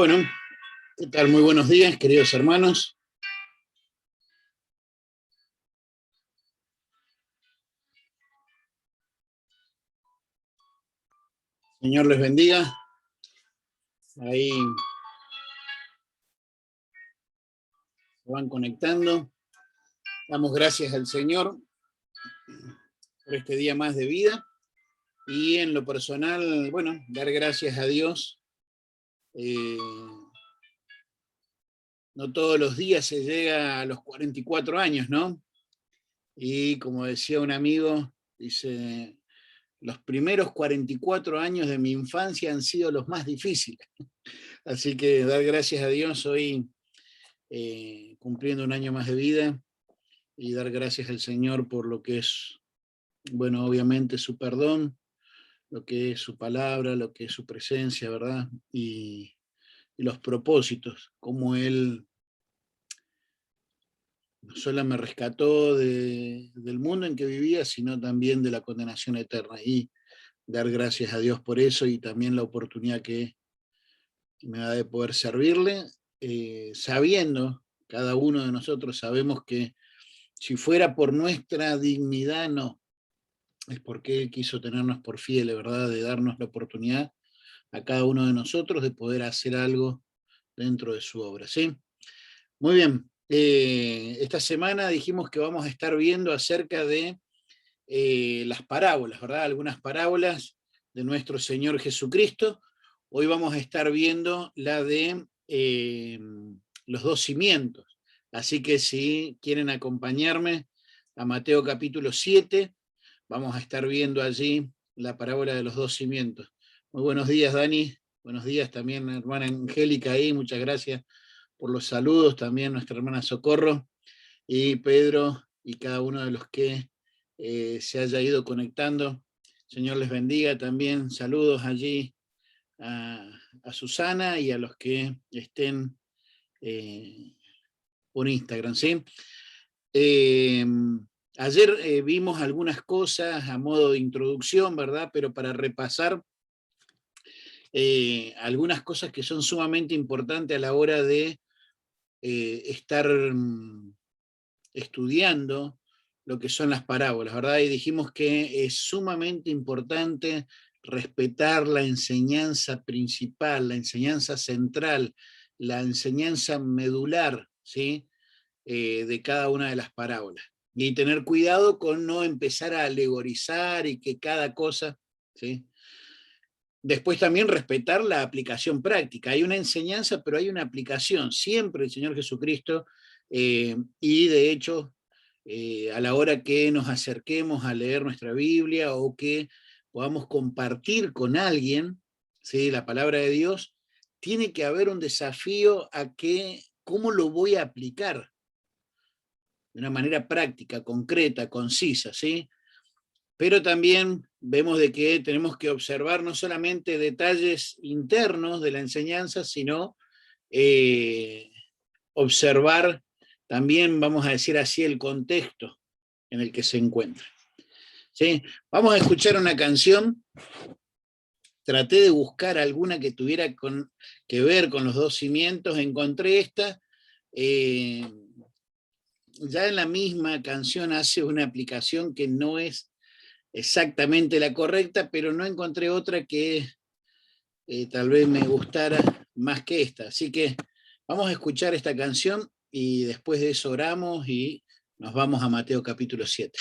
Bueno, ¿qué tal? Muy buenos días, queridos hermanos. Señor les bendiga. Ahí se van conectando. Damos gracias al Señor por este día más de vida. Y en lo personal, bueno, dar gracias a Dios. No todos los días se llega a los 44 años, ¿no? Y como decía un amigo, dice, los primeros 44 años de mi infancia han sido los más difíciles. Así que dar gracias a Dios hoy, cumpliendo un año más de vida, y dar gracias al Señor por lo que es, bueno, obviamente su perdón, lo que es su palabra, lo que es su presencia, ¿verdad? Y los propósitos, como Él no solo me rescató del mundo en que vivía, sino también de la condenación eterna. Y dar gracias a Dios por eso y también la oportunidad que me da de poder servirle, sabiendo, cada uno de nosotros sabemos que si fuera por nuestra dignidad, no, es porque Él quiso tenernos por fieles, ¿verdad? De darnos la oportunidad a cada uno de nosotros de poder hacer algo dentro de su obra, ¿sí? Muy bien, esta semana dijimos que vamos a estar viendo acerca de las parábolas, ¿verdad? Algunas parábolas de nuestro Señor Jesucristo. Hoy vamos a estar viendo la de los dos cimientos. Así que si quieren acompañarme a Mateo capítulo 7, vamos a estar viendo allí la parábola de los dos cimientos. Muy buenos días, Dani. Buenos días también, hermana Angélica ahí. Muchas gracias por los saludos. También nuestra hermana Socorro y Pedro y cada uno de los que se haya ido conectando. Señor les bendiga también. Saludos allí a Susana y a los que estén por Instagram, ¿sí? Ayer vimos algunas cosas a modo de introducción, ¿verdad? Pero para repasar algunas cosas que son sumamente importantes a la hora de estar estudiando lo que son las parábolas, ¿verdad? Y dijimos que es sumamente importante respetar la enseñanza principal, la enseñanza central, la enseñanza medular, ¿sí? De cada una de las parábolas. Y tener cuidado con no empezar a alegorizar y que cada cosa, ¿sí? Después también respetar la aplicación práctica. Hay una enseñanza, pero hay una aplicación. Siempre el Señor Jesucristo, y de hecho, a la hora que nos acerquemos a leer nuestra Biblia o que podamos compartir con alguien, ¿sí?, la palabra de Dios, tiene que haber un desafío a que, ¿cómo lo voy a aplicar? De una manera práctica, concreta, concisa, ¿sí? Pero también vemos de que tenemos que observar no solamente detalles internos de la enseñanza, sino observar también, vamos a decir así, el contexto en el que se encuentra. ¿Sí? Vamos a escuchar una canción. Traté de buscar alguna que tuviera que ver con los dos cimientos. Encontré esta. Ya en la misma canción hace una aplicación que no es exactamente la correcta, pero no encontré otra que tal vez me gustara más que esta. Así que vamos a escuchar esta canción y después de eso oramos y nos vamos a Mateo capítulo 7.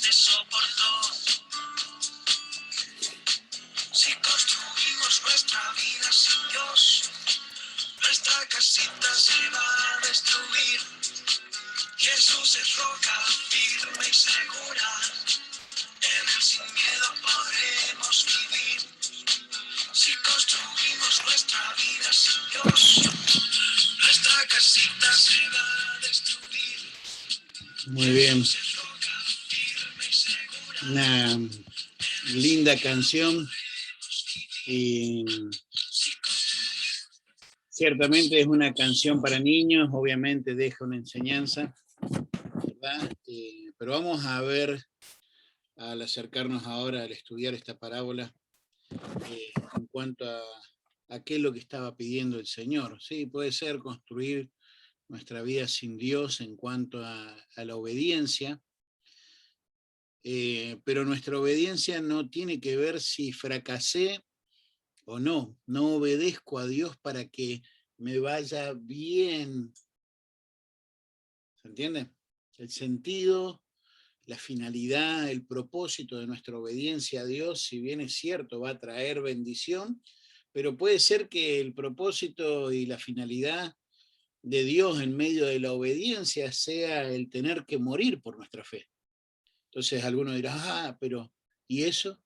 te soportó. Si construimos nuestra vida sin Dios, nuestra casita se va a destruir. Jesús es roca firme y segura, en él sin miedo podremos vivir. Si construimos nuestra vida sin Dios, nuestra casita se va a destruir. Muy bien. Jesús es roca firme y segura. Una linda canción y ciertamente es una canción para niños, obviamente deja una enseñanza, ¿verdad? Pero vamos a ver, al acercarnos ahora, al estudiar esta parábola, en cuanto a qué es lo que estaba pidiendo el Señor. Sí, puede ser construir nuestra vida sin Dios en cuanto a la obediencia, pero nuestra obediencia no tiene que ver si fracasé o no. No obedezco a Dios para que me vaya bien. ¿Se entiende? El sentido, la finalidad, el propósito de nuestra obediencia a Dios, si bien es cierto, va a traer bendición, pero puede ser que el propósito y la finalidad de Dios en medio de la obediencia sea el tener que morir por nuestra fe. Entonces alguno dirá, pero ¿y eso?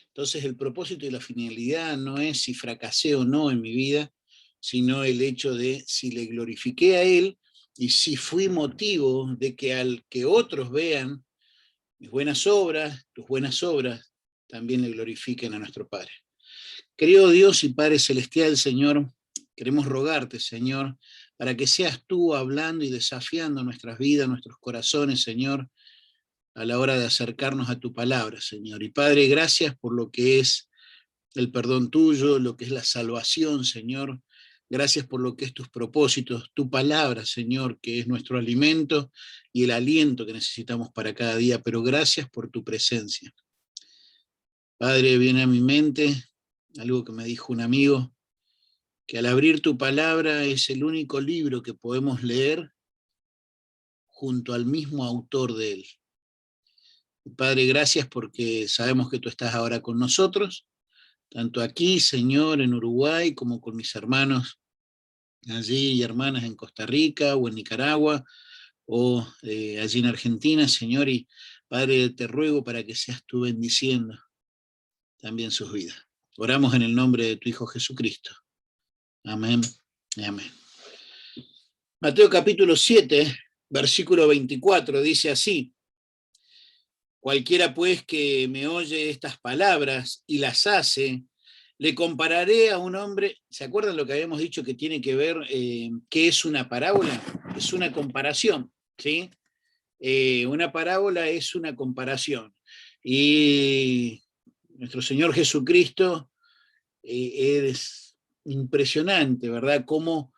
Entonces el propósito y la finalidad no es si fracasé o no en mi vida, sino el hecho de si le glorifiqué a Él y si fui motivo de que al que otros vean mis buenas obras, tus buenas obras, también le glorifiquen a nuestro Padre. Querido Dios y Padre Celestial, Señor, queremos rogarte, Señor, para que seas tú hablando y desafiando nuestras vidas, nuestros corazones, Señor, a la hora de acercarnos a tu palabra, Señor. Y Padre, gracias por lo que es el perdón tuyo, lo que es la salvación, Señor. Gracias por lo que es tus propósitos, tu palabra, Señor, que es nuestro alimento y el aliento que necesitamos para cada día, pero gracias por tu presencia. Padre, viene a mi mente algo que me dijo un amigo, que al abrir tu palabra es el único libro que podemos leer junto al mismo autor de él. Padre, gracias porque sabemos que tú estás ahora con nosotros, tanto aquí, Señor, en Uruguay, como con mis hermanos allí y hermanas en Costa Rica o en Nicaragua o allí en Argentina, Señor, y Padre, te ruego para que seas tú bendiciendo también sus vidas. Oramos en el nombre de tu Hijo Jesucristo. Amén y amén. Mateo capítulo 7, versículo 24, dice así: cualquiera pues que me oye estas palabras y las hace, le compararé a un hombre. ¿Se acuerdan lo que habíamos dicho que tiene que ver qué es una parábola? Es una comparación, ¿sí? Una parábola es una comparación. Y nuestro Señor Jesucristo es impresionante, ¿verdad? Cómo,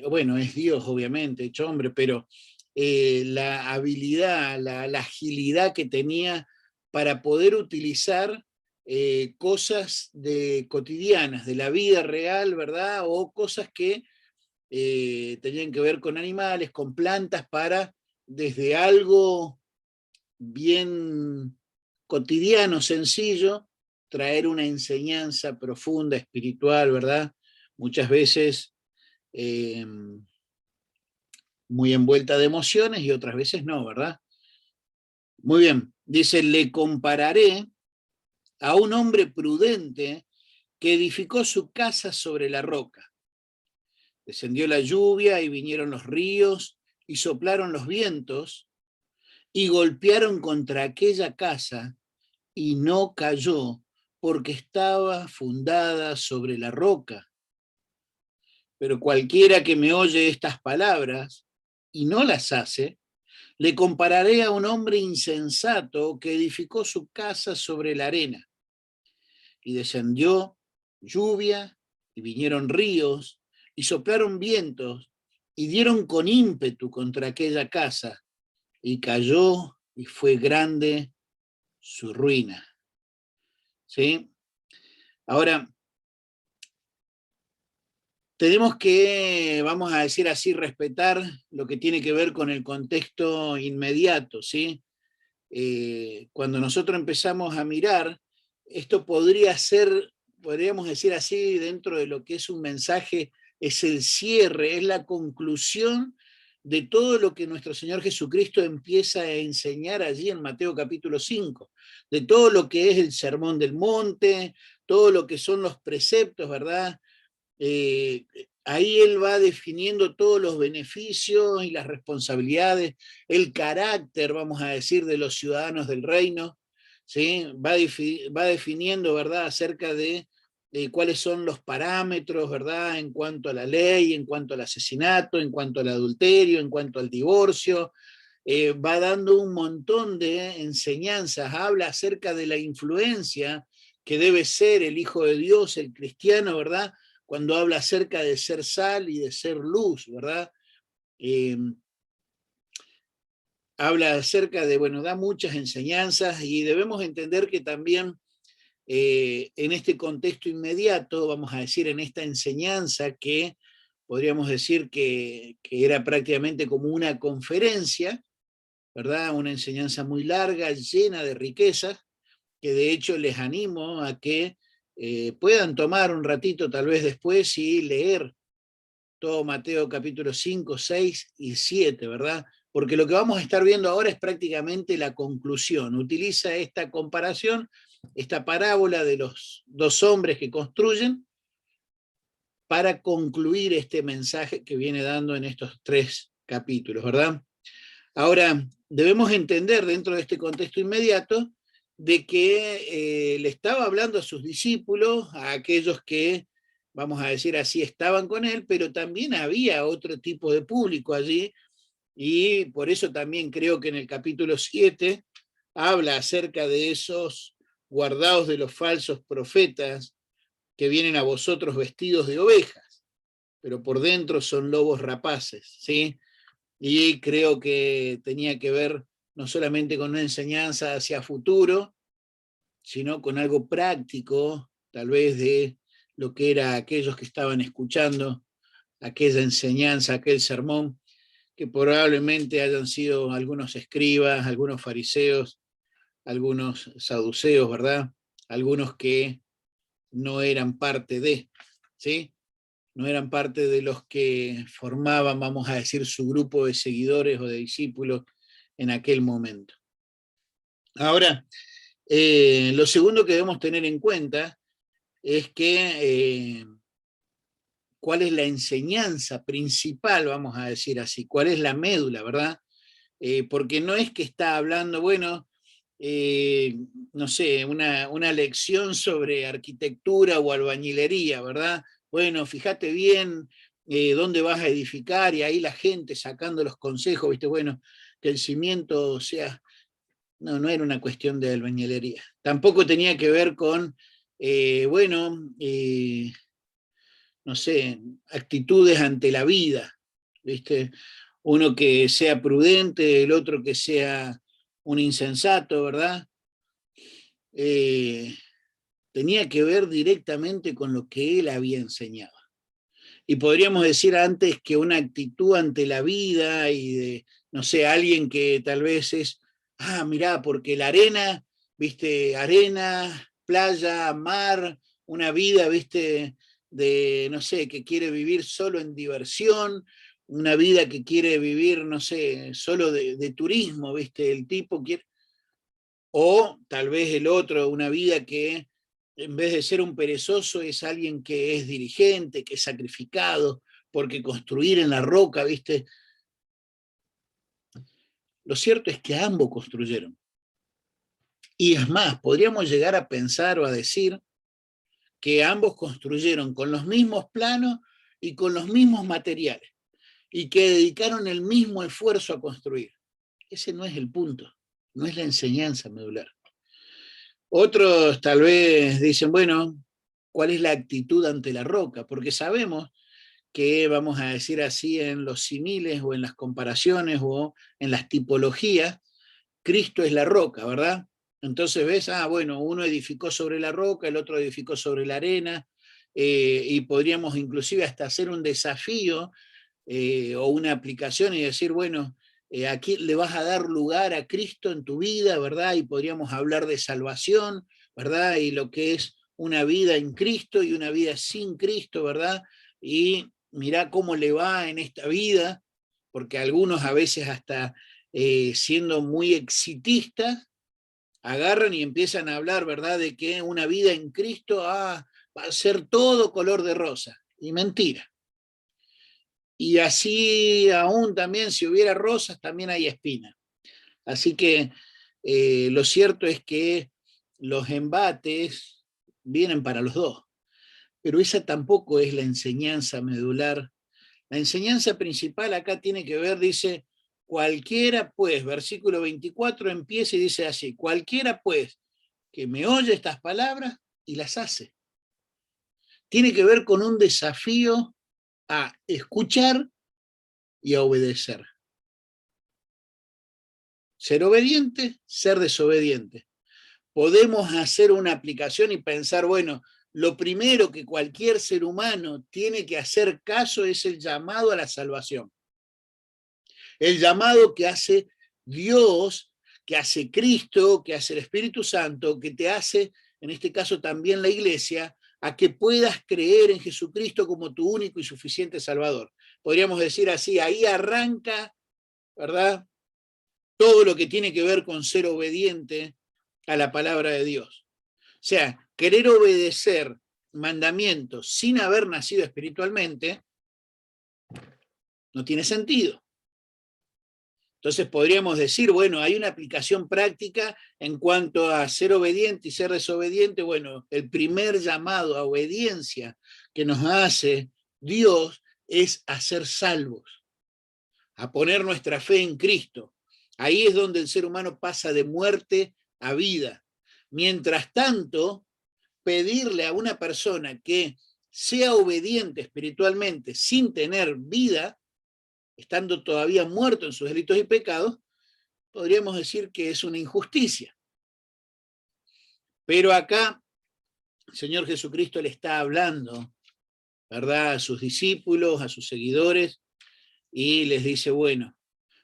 bueno, es Dios, obviamente, hecho hombre, pero la habilidad, la agilidad que tenía para poder utilizar cosas cotidianas, de la vida real, ¿verdad? O cosas que tenían que ver con animales, con plantas, para desde algo bien cotidiano, sencillo, traer una enseñanza profunda, espiritual, ¿verdad? Muchas veces muy envuelta de emociones y otras veces no, ¿verdad? Muy bien, dice, le compararé a un hombre prudente que edificó su casa sobre la roca. Descendió la lluvia y vinieron los ríos y soplaron los vientos y golpearon contra aquella casa y no cayó porque estaba fundada sobre la roca. Pero cualquiera que me oye estas palabras y no las hace, le compararé a un hombre insensato que edificó su casa sobre la arena. Y descendió lluvia y vinieron ríos y soplaron vientos y dieron con ímpetu contra aquella casa y cayó y fue grande su ruina. ¿Sí? Ahora, tenemos que, vamos a decir así, respetar lo que tiene que ver con el contexto inmediato, ¿sí? cuando nosotros empezamos a mirar, esto podría ser, podríamos decir así, dentro de lo que es un mensaje, es el cierre, es la conclusión de todo lo que nuestro Señor Jesucristo empieza a enseñar allí en Mateo capítulo 5, de todo lo que es el Sermón del Monte, todo lo que son los preceptos, ¿verdad? Ahí él va definiendo todos los beneficios y las responsabilidades, el carácter, vamos a decir, de los ciudadanos del reino, ¿sí? Va definiendo, ¿verdad?, acerca de cuáles son los parámetros, ¿verdad?, en cuanto a la ley, en cuanto al asesinato, en cuanto al adulterio, en cuanto al divorcio. Va dando un montón de enseñanzas, habla acerca de la influencia que debe ser el Hijo de Dios, el cristiano, ¿verdad?, cuando habla acerca de ser sal y de ser luz, ¿verdad? Habla acerca de, bueno, da muchas enseñanzas y debemos entender que también en este contexto inmediato, vamos a decir, en esta enseñanza que podríamos decir que era prácticamente como una conferencia, ¿verdad? Una enseñanza muy larga, llena de riquezas, que de hecho les animo a que puedan tomar un ratito tal vez después y leer todo Mateo capítulo 5, 6 y 7, ¿verdad? Porque lo que vamos a estar viendo ahora es prácticamente la conclusión. Utiliza esta comparación, esta parábola de los dos hombres que construyen para concluir este mensaje que viene dando en estos 3 capítulos, ¿verdad? Ahora, debemos entender dentro de este contexto inmediato de que le estaba hablando a sus discípulos, a aquellos que, vamos a decir así, estaban con él, pero también había otro tipo de público allí, y por eso también creo que en el capítulo 7 habla acerca de esos guardaos de los falsos profetas que vienen a vosotros vestidos de ovejas, pero por dentro son lobos rapaces, ¿sí? Y creo que tenía que ver no solamente con una enseñanza hacia futuro, sino con algo práctico, tal vez de lo que era aquellos que estaban escuchando aquella enseñanza, aquel sermón, que probablemente hayan sido algunos escribas, algunos fariseos, algunos saduceos, ¿verdad? Algunos que no eran parte de, ¿sí? No eran parte de los que formaban, vamos a decir, su grupo de seguidores o de discípulos en aquel momento. Ahora, lo segundo que debemos tener en cuenta es que cuál es la enseñanza principal, vamos a decir así, cuál es la médula, ¿verdad? Porque no es que está hablando, bueno, no sé, una lección sobre arquitectura o albañilería, ¿verdad? Bueno, fíjate bien dónde vas a edificar y ahí la gente sacando los consejos, ¿viste? Bueno, que el cimiento sea... No, no era una cuestión de albañilería. Tampoco tenía que ver con, no sé, actitudes ante la vida, ¿viste? Uno que sea prudente, el otro que sea un insensato, ¿verdad? Tenía que ver directamente con lo que él había enseñado. Y podríamos decir antes que una actitud ante la vida y de, no sé, alguien que tal vez es, mirá, porque la arena, viste, arena, playa, mar, una vida, viste, de, no sé, que quiere vivir solo en diversión, una vida que quiere vivir, no sé, solo de turismo, viste, el tipo quiere, o tal vez el otro, una vida que en vez de ser un perezoso es alguien que es dirigente, que es sacrificado, porque construir en la roca, ¿viste? Lo cierto es que ambos construyeron. Y es más, podríamos llegar a pensar o a decir que ambos construyeron con los mismos planos y con los mismos materiales, y que dedicaron el mismo esfuerzo a construir. Ese no es el punto, no es la enseñanza medular. Otros tal vez dicen, bueno, ¿cuál es la actitud ante la roca? Porque sabemos que, vamos a decir así, en los similes o en las comparaciones o en las tipologías, Cristo es la roca, ¿verdad? Entonces ves, bueno, uno edificó sobre la roca, el otro edificó sobre la arena, y podríamos inclusive hasta hacer un desafío o una aplicación y decir, bueno, aquí le vas a dar lugar a Cristo en tu vida, ¿verdad? Y podríamos hablar de salvación, ¿verdad? Y lo que es una vida en Cristo y una vida sin Cristo, ¿verdad? Y mirá cómo le va en esta vida, porque algunos a veces hasta siendo muy exitistas, agarran y empiezan a hablar, ¿verdad?, de que una vida en Cristo va a ser todo color de rosa. Y mentira. Y así aún también, si hubiera rosas, también hay espinas. Así que lo cierto es que los embates vienen para los dos. Pero esa tampoco es la enseñanza medular. La enseñanza principal acá tiene que ver, dice, cualquiera pues, versículo 24 empieza y dice así, cualquiera pues que me oye estas palabras y las hace. Tiene que ver con un desafío a escuchar y a obedecer. Ser obediente, ser desobediente. Podemos hacer una aplicación y pensar, bueno, lo primero que cualquier ser humano tiene que hacer caso es el llamado a la salvación. El llamado que hace Dios, que hace Cristo, que hace el Espíritu Santo, que te hace, en este caso también la Iglesia, a que puedas creer en Jesucristo como tu único y suficiente Salvador. Podríamos decir así, ahí arranca, ¿verdad?, todo lo que tiene que ver con ser obediente a la palabra de Dios. O sea, querer obedecer mandamientos sin haber nacido espiritualmente no tiene sentido. Entonces podríamos decir, bueno, hay una aplicación práctica en cuanto a ser obediente y ser desobediente. Bueno, el primer llamado a obediencia que nos hace Dios es a ser salvos, a poner nuestra fe en Cristo. Ahí es donde el ser humano pasa de muerte a vida. Mientras tanto, pedirle a una persona que sea obediente espiritualmente sin tener vida, estando todavía muerto en sus delitos y pecados, podríamos decir que es una injusticia. Pero acá el Señor Jesucristo le está hablando, ¿verdad?, a sus discípulos, a sus seguidores, y les dice, bueno,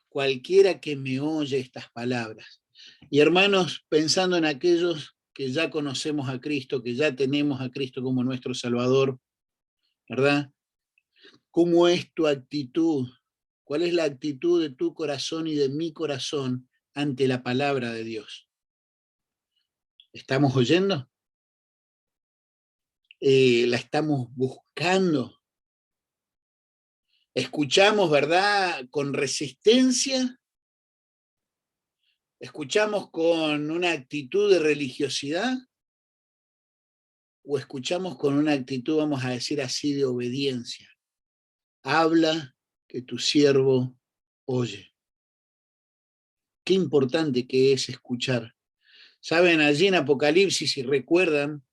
cualquiera que me oye estas palabras. Y hermanos, pensando en aquellos que ya conocemos a Cristo, que ya tenemos a Cristo como nuestro Salvador, ¿verdad? ¿Cómo es tu actitud? ¿Cuál es la actitud de tu corazón y de mi corazón ante la palabra de Dios? ¿Estamos oyendo? ¿La estamos buscando? ¿Escuchamos, verdad, con resistencia? ¿Escuchamos con una actitud de religiosidad? ¿O escuchamos con una actitud, vamos a decir así, de obediencia? Habla, que tu siervo oye. Qué importante que es escuchar. Saben, allí en Apocalipsis, si recuerdan,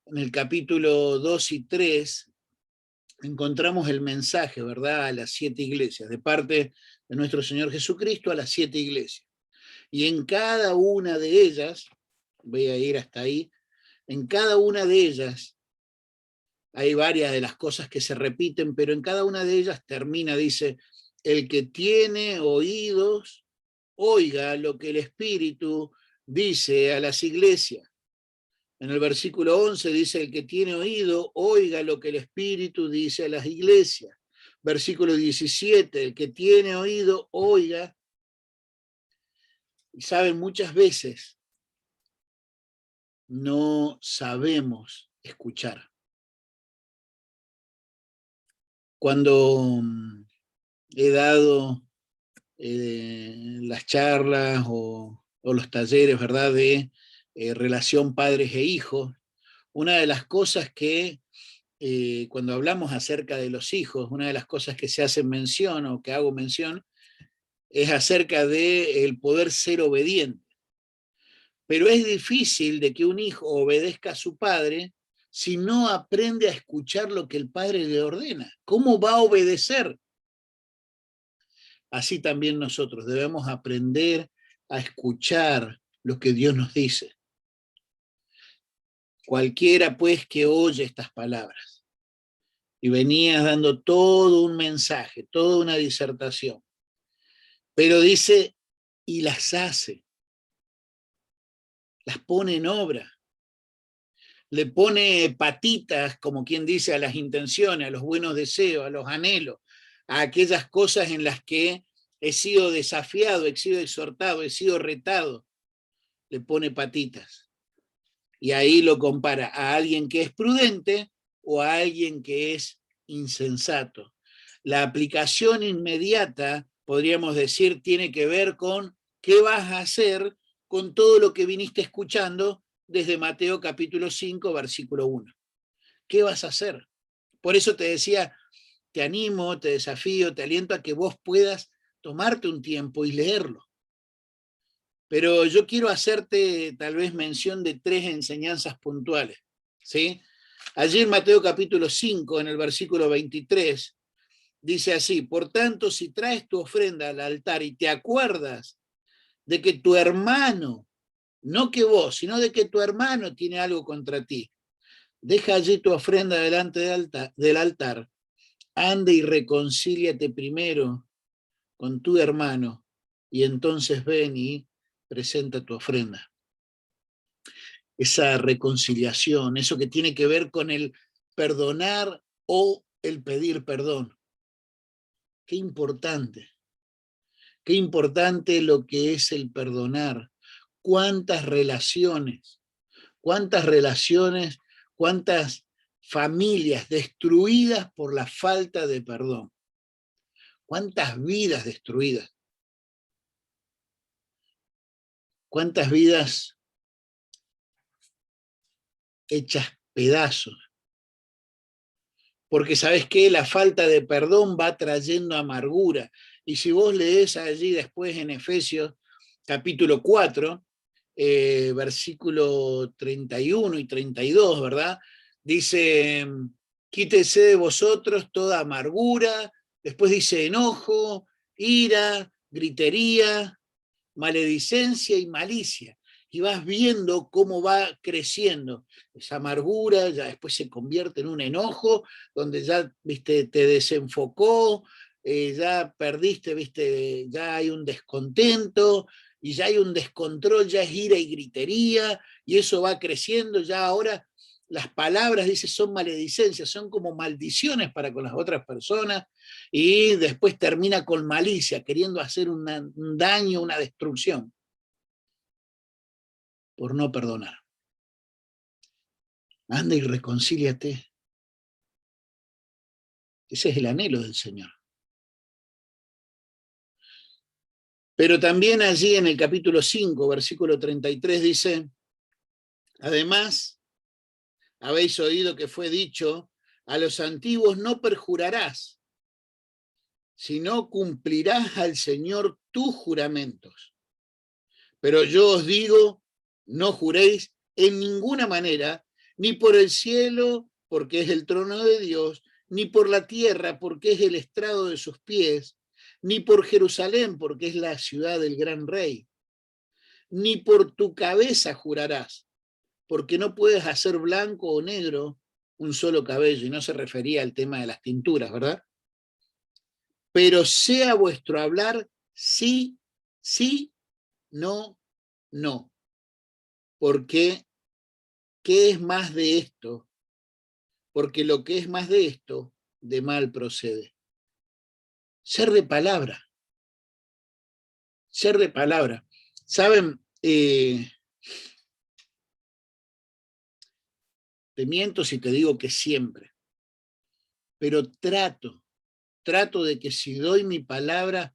en el capítulo 2 y 3, encontramos el mensaje, ¿verdad?, a las 7 iglesias, de parte de nuestro Señor Jesucristo a las 7 iglesias. Y en cada una de ellas, voy a ir hasta ahí, en cada una de ellas hay varias de las cosas que se repiten, pero en cada una de ellas termina, dice, el que tiene oídos, oiga lo que el Espíritu dice a las iglesias. En el versículo 11 dice, el que tiene oído, oiga lo que el Espíritu dice a las iglesias. Versículo 17, el que tiene oído, oiga. Y saben, muchas veces no sabemos escuchar. Cuando he dado las charlas o los talleres, ¿verdad?, de relación padres e hijos, una de las cosas que, cuando hablamos acerca de los hijos, una de las cosas que se hace mención o que hago mención, es acerca de el poder ser obediente. Pero es difícil de que un hijo obedezca a su padre si no aprende a escuchar lo que el padre le ordena. ¿Cómo va a obedecer? Así también nosotros debemos aprender a escuchar lo que Dios nos dice. Cualquiera pues que oye estas palabras. Y venías dando todo un mensaje, toda una disertación. Pero dice, y las hace, las pone en obra. Le pone patitas, como quien dice, a las intenciones, a los buenos deseos, a los anhelos, a aquellas cosas en las que he sido desafiado, he sido exhortado, he sido retado. Le pone patitas. Y ahí lo compara a alguien que es prudente o a alguien que es insensato. La aplicación inmediata, podríamos decir, tiene que ver con qué vas a hacer con todo lo que viniste escuchando desde Mateo capítulo 5, versículo 1. ¿Qué vas a hacer? Por eso te decía, te animo, te desafío, te aliento a que vos puedas tomarte un tiempo y leerlo. Pero yo quiero hacerte tal vez mención de 3 enseñanzas puntuales, ¿sí? Allí en Mateo capítulo 5, en el versículo 23, dice así, por tanto, si traes tu ofrenda al altar y te acuerdas de que tu hermano, no que vos, sino de que tu hermano tiene algo contra ti, deja allí tu ofrenda delante del altar, anda y reconcíliate primero con tu hermano, y entonces ven y presenta tu ofrenda. Esa reconciliación, eso que tiene que ver con el perdonar o el pedir perdón. Qué importante lo que es el perdonar. Cuántas relaciones, cuántas familias destruidas por la falta de perdón. Cuántas vidas destruidas. Cuántas vidas hechas pedazos. Porque ¿sabes qué? La falta de perdón va trayendo amargura. Y si vos lees allí después en Efesios capítulo 4, versículo 31 y 32, ¿verdad? Dice, quítese de vosotros toda amargura, después dice enojo, ira, gritería, maledicencia y malicia. Y vas viendo cómo va creciendo esa amargura, ya después se convierte en un enojo, donde ya, viste, te desenfocó, ya perdiste, viste, ya hay un descontento, y ya hay un descontrol, ya es ira y gritería, y eso va creciendo, ya ahora las palabras, dice, son maledicencias, son como maldiciones para con las otras personas, y después termina con malicia, queriendo hacer un daño, una destrucción, por no perdonar. Anda y reconcíliate. Ese es el anhelo del Señor. Pero también allí en el capítulo 5, versículo 33 dice, además, habéis oído que fue dicho, a los antiguos no perjurarás, sino cumplirás al Señor tus juramentos. Pero yo os digo, no juréis en ninguna manera, ni por el cielo, porque es el trono de Dios, ni por la tierra, porque es el estrado de sus pies, ni por Jerusalén, porque es la ciudad del gran rey, ni por tu cabeza jurarás, porque no puedes hacer blanco o negro un solo cabello, y no se refería al tema de las tinturas, ¿verdad? Pero sea vuestro hablar sí, sí, no, no. Porque, ¿qué es más de esto? Porque lo que es más de esto, de mal procede. Ser de palabra. Ser de palabra. ¿Saben? Te miento si te digo que siempre. Pero trato de que si doy mi palabra,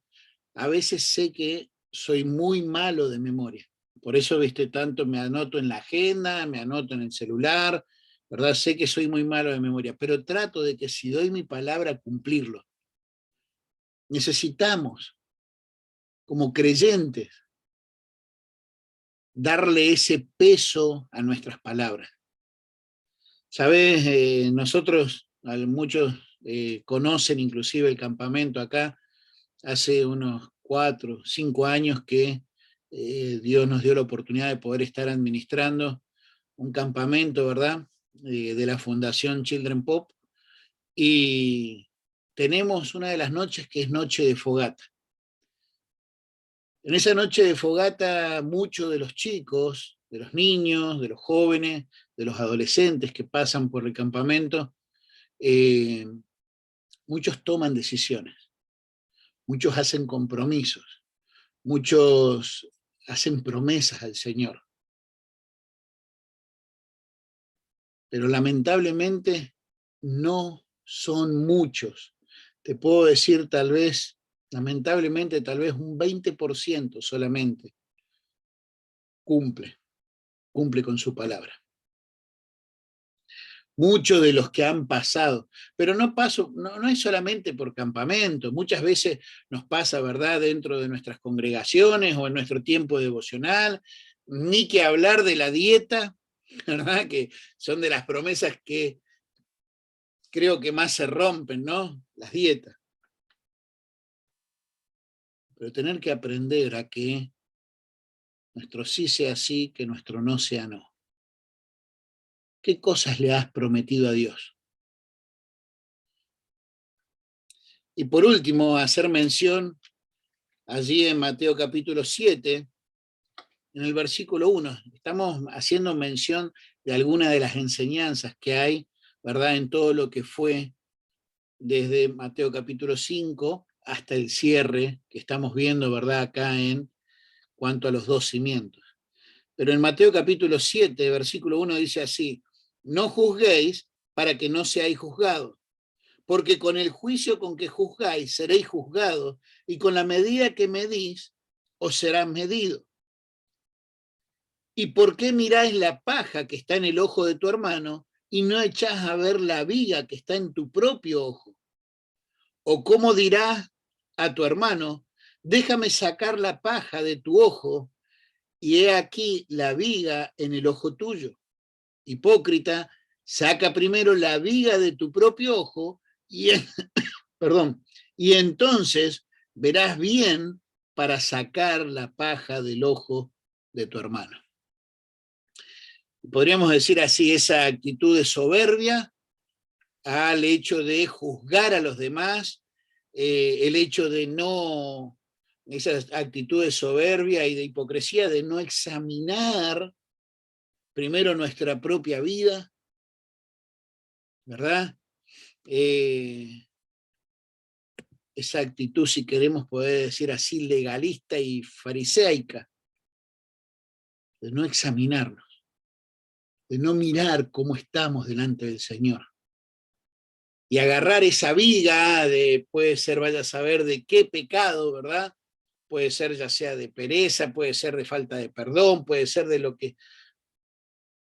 a veces sé que soy muy malo de memoria. Por eso, viste, tanto me anoto en la agenda, me anoto en el celular, ¿verdad? Sé que soy muy malo de memoria, pero trato de que si doy mi palabra, cumplirlo. Necesitamos, como creyentes, darle ese peso a nuestras palabras. ¿Sabes? Nosotros, muchos conocen inclusive el campamento acá, hace unos 4, 5 años que Dios nos dio la oportunidad de poder estar administrando un campamento, ¿verdad? De la Fundación Children Pop, y tenemos una de las noches que es noche de fogata. En esa noche de fogata, muchos de los chicos, de los niños, de los jóvenes, de los adolescentes que pasan por el campamento, muchos toman decisiones, muchos hacen compromisos, muchos hacen promesas al Señor. Pero lamentablemente no son muchos. Te puedo decir tal vez, lamentablemente tal vez un 20% solamente cumple con su palabra. Muchos de los que han pasado, pero no es solamente por campamento, muchas veces nos pasa, ¿verdad?, dentro de nuestras congregaciones o en nuestro tiempo devocional, ni que hablar de la dieta, ¿verdad?, que son de las promesas que creo que más se rompen, ¿no?, las dietas. Pero tener que aprender a que nuestro sí sea sí, que nuestro no sea no. ¿Qué cosas le has prometido a Dios? Y por último, hacer mención allí en Mateo capítulo 7, en el versículo 1. Estamos haciendo mención de algunas de las enseñanzas que hay, ¿verdad?, en todo lo que fue desde Mateo capítulo 5 hasta el cierre que estamos viendo, ¿verdad?, acá en cuanto a los dos cimientos. Pero en Mateo capítulo 7, versículo 1 dice así: no juzguéis para que no seáis juzgados, porque con el juicio con que juzgáis seréis juzgados, y con la medida que medís os será medido. ¿Y por qué miráis la paja que está en el ojo de tu hermano y no echás a ver la viga que está en tu propio ojo? ¿O cómo dirás a tu hermano, déjame sacar la paja de tu ojo, y he aquí la viga en el ojo tuyo? Hipócrita, saca primero la viga de tu propio ojo y, y entonces verás bien para sacar la paja del ojo de tu hermano. Podríamos decir así, esa actitud de soberbia al hecho de juzgar a los demás, el hecho de no, esa actitud de soberbia y de hipocresía de no examinar primero nuestra propia vida, ¿verdad? Esa actitud, si queremos poder decir así, legalista y fariseica, de no examinarnos, de no mirar cómo estamos delante del Señor. Y agarrar esa viga de, puede ser, vaya a saber de qué pecado, ¿verdad? Puede ser ya sea de pereza, puede ser de falta de perdón, puede ser de lo que...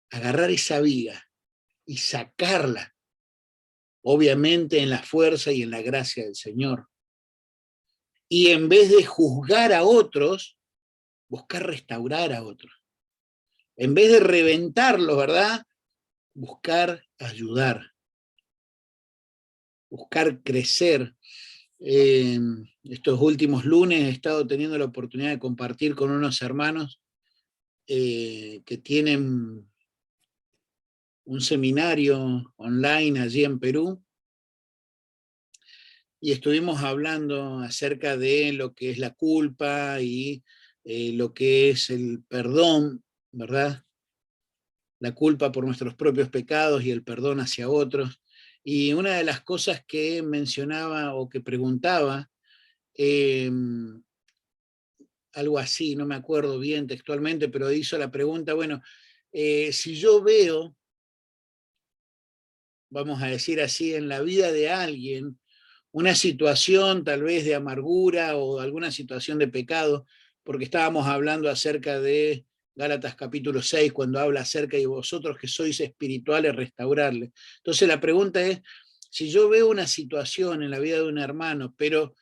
Agarrar esa viga y sacarla, obviamente en la fuerza y en la gracia del Señor. Y en vez de juzgar a otros, buscar restaurar a otros. En vez de reventarlos, ¿verdad?, buscar ayudar, buscar crecer. Estos últimos lunes he estado teniendo la oportunidad de compartir con unos hermanos que tienen un seminario online allí en Perú, y estuvimos hablando acerca de lo que es la culpa y lo que es el perdón, ¿verdad? La culpa por nuestros propios pecados y el perdón hacia otros. Y una de las cosas que mencionaba o que preguntaba, algo así, no me acuerdo bien textualmente, pero hizo la pregunta, bueno, si yo veo, vamos a decir así, en la vida de alguien, una situación tal vez de amargura o alguna situación de pecado, porque estábamos hablando acerca de Gálatas capítulo 6, cuando habla acerca de vosotros que sois espirituales, restaurarle. Entonces la pregunta es, si yo veo una situación en la vida de un hermano, pero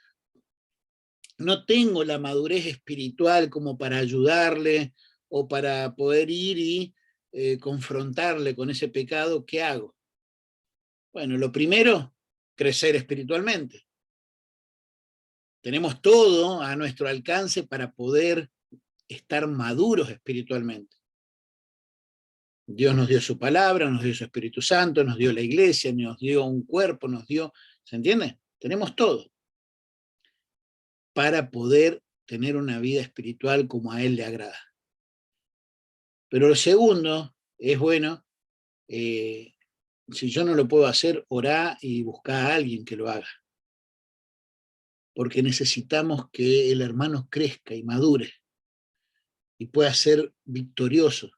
no tengo la madurez espiritual como para ayudarle o para poder ir y confrontarle con ese pecado, ¿qué hago? Bueno, lo primero, crecer espiritualmente. Tenemos todo a nuestro alcance para poder estar maduros espiritualmente. Dios nos dio su palabra, nos dio su Espíritu Santo, nos dio la iglesia, nos dio un cuerpo, nos dio, ¿se entiende? Tenemos todo para poder tener una vida espiritual como a Él le agrada. Pero lo segundo es, bueno, si yo no lo puedo hacer, orá y buscá a alguien que lo haga. Porque necesitamos que el hermano crezca y madure y pueda ser victorioso.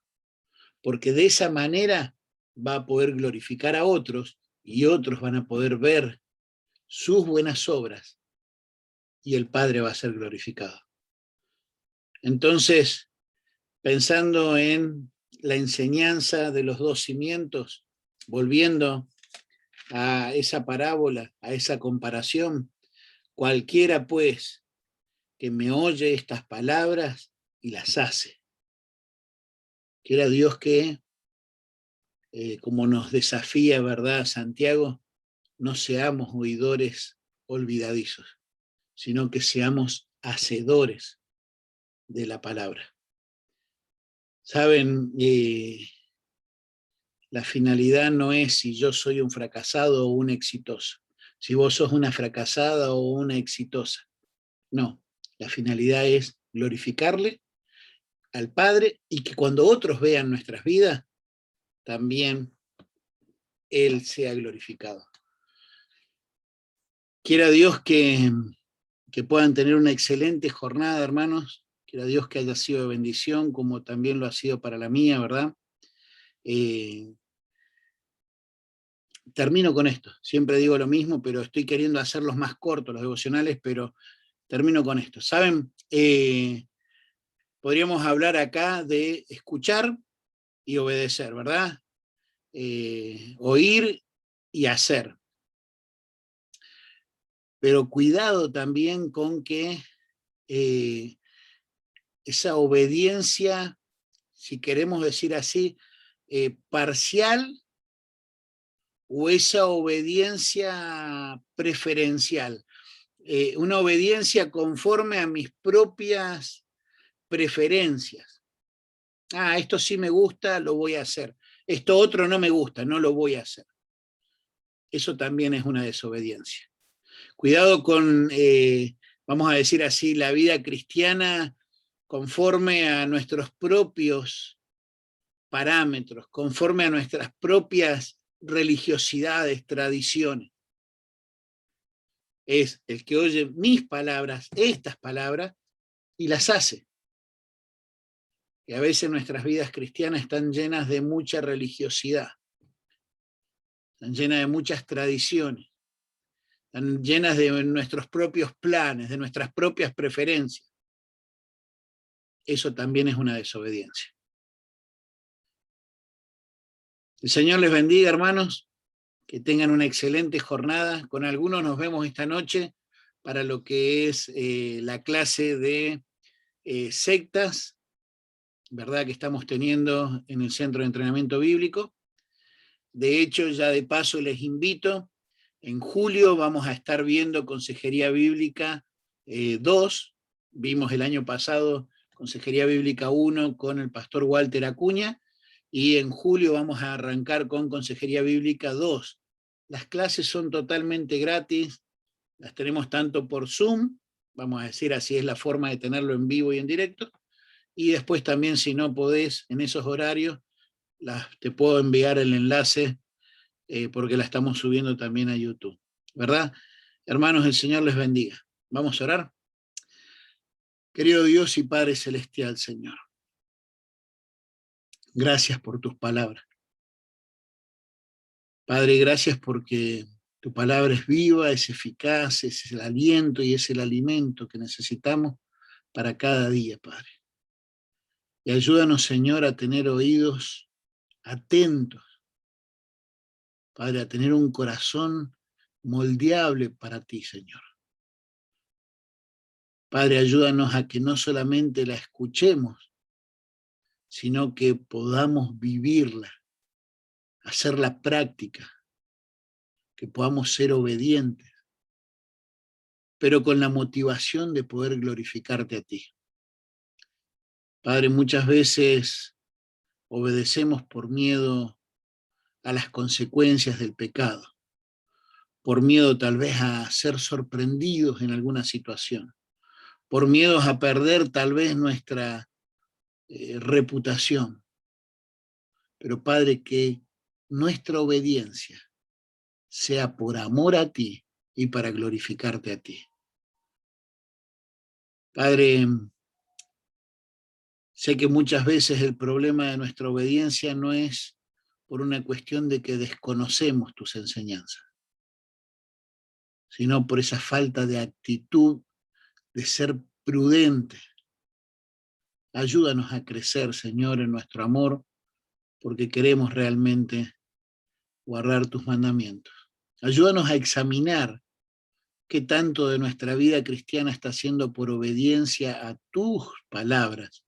Porque de esa manera va a poder glorificar a otros y otros van a poder ver sus buenas obras y el Padre va a ser glorificado. Entonces, pensando en la enseñanza de los dos cimientos, volviendo a esa parábola, a esa comparación, cualquiera pues que me oye estas palabras y las hace. Quiera Dios que, como nos desafía, ¿verdad, Santiago? No seamos oidores olvidadizos, sino que seamos hacedores de la palabra. Saben, la finalidad no es si yo soy un fracasado o un exitoso, si vos sos una fracasada o una exitosa. No, la finalidad es glorificarle al Padre y que cuando otros vean nuestras vidas, también Él sea glorificado. Quiera Dios que puedan tener una excelente jornada, hermanos. Quiera Dios que haya sido de bendición, como también lo ha sido para la mía, ¿verdad? Termino con esto. Siempre digo lo mismo, pero estoy queriendo hacerlos más cortos, los devocionales, pero termino con esto. ¿Saben? Podríamos hablar acá de escuchar y obedecer, ¿verdad? Oír y hacer. Pero cuidado también con que esa obediencia, si queremos decir así, parcial o esa obediencia preferencial. Una obediencia conforme a mis propias preferencias. Ah, esto sí me gusta, lo voy a hacer. Esto otro no me gusta, no lo voy a hacer. Eso también es una desobediencia. Cuidado con, vamos a decir así, la vida cristiana conforme a nuestros propios parámetros, conforme a nuestras propias religiosidades, tradiciones. Es el que oye mis palabras, estas palabras, y las hace. Y a veces nuestras vidas cristianas están llenas de mucha religiosidad, están llenas de muchas tradiciones, están llenas de nuestros propios planes, de nuestras propias preferencias. Eso también es una desobediencia. El Señor les bendiga, hermanos, que tengan una excelente jornada. Con algunos nos vemos esta noche para lo que es la clase de sectas, ¿verdad? Que estamos teniendo en el Centro de Entrenamiento Bíblico. De hecho, ya de paso les invito, en julio vamos a estar viendo Consejería Bíblica 2, vimos el año pasado Consejería Bíblica 1 con el pastor Walter Acuña, y en julio vamos a arrancar con Consejería Bíblica 2. Las clases son totalmente gratis, las tenemos tanto por Zoom, vamos a decir así es la forma de tenerlo en vivo y en directo, y después también si no podés en esos horarios, te puedo enviar el enlace porque la estamos subiendo también a YouTube, ¿verdad? Hermanos, el Señor les bendiga. Vamos a orar. Querido Dios y Padre Celestial, Señor, gracias por tus palabras. Padre, gracias porque tu palabra es viva, es eficaz, es el aliento y es el alimento que necesitamos para cada día, Padre. Y ayúdanos, Señor, a tener oídos atentos, Padre, a tener un corazón moldeable para ti, Señor. Padre, ayúdanos a que no solamente la escuchemos, sino que podamos vivirla, hacerla práctica, que podamos ser obedientes, pero con la motivación de poder glorificarte a ti. Padre, muchas veces obedecemos por miedo a las consecuencias del pecado, por miedo tal vez a ser sorprendidos en alguna situación, por miedos a perder tal vez nuestra reputación. Pero Padre, que nuestra obediencia sea por amor a ti y para glorificarte a ti. Padre, sé que muchas veces el problema de nuestra obediencia no es por una cuestión de que desconocemos tus enseñanzas, sino por esa falta de actitud de ser prudente. Ayúdanos a crecer, Señor, en nuestro amor, porque queremos realmente guardar tus mandamientos. Ayúdanos a examinar qué tanto de nuestra vida cristiana está siendo por obediencia a tus palabras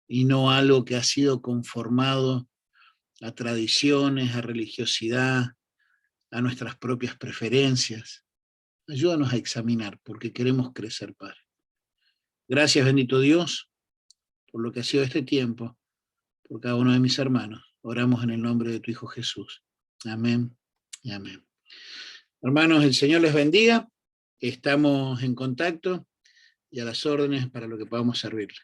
y no algo que ha sido conformado a tradiciones, a religiosidad, a nuestras propias preferencias. Ayúdanos a examinar, porque queremos crecer, Padre. Gracias, bendito Dios, por lo que ha sido este tiempo, por cada uno de mis hermanos. Oramos en el nombre de tu Hijo Jesús. Amén y amén. Hermanos, el Señor les bendiga. Estamos en contacto y a las órdenes para lo que podamos servirles.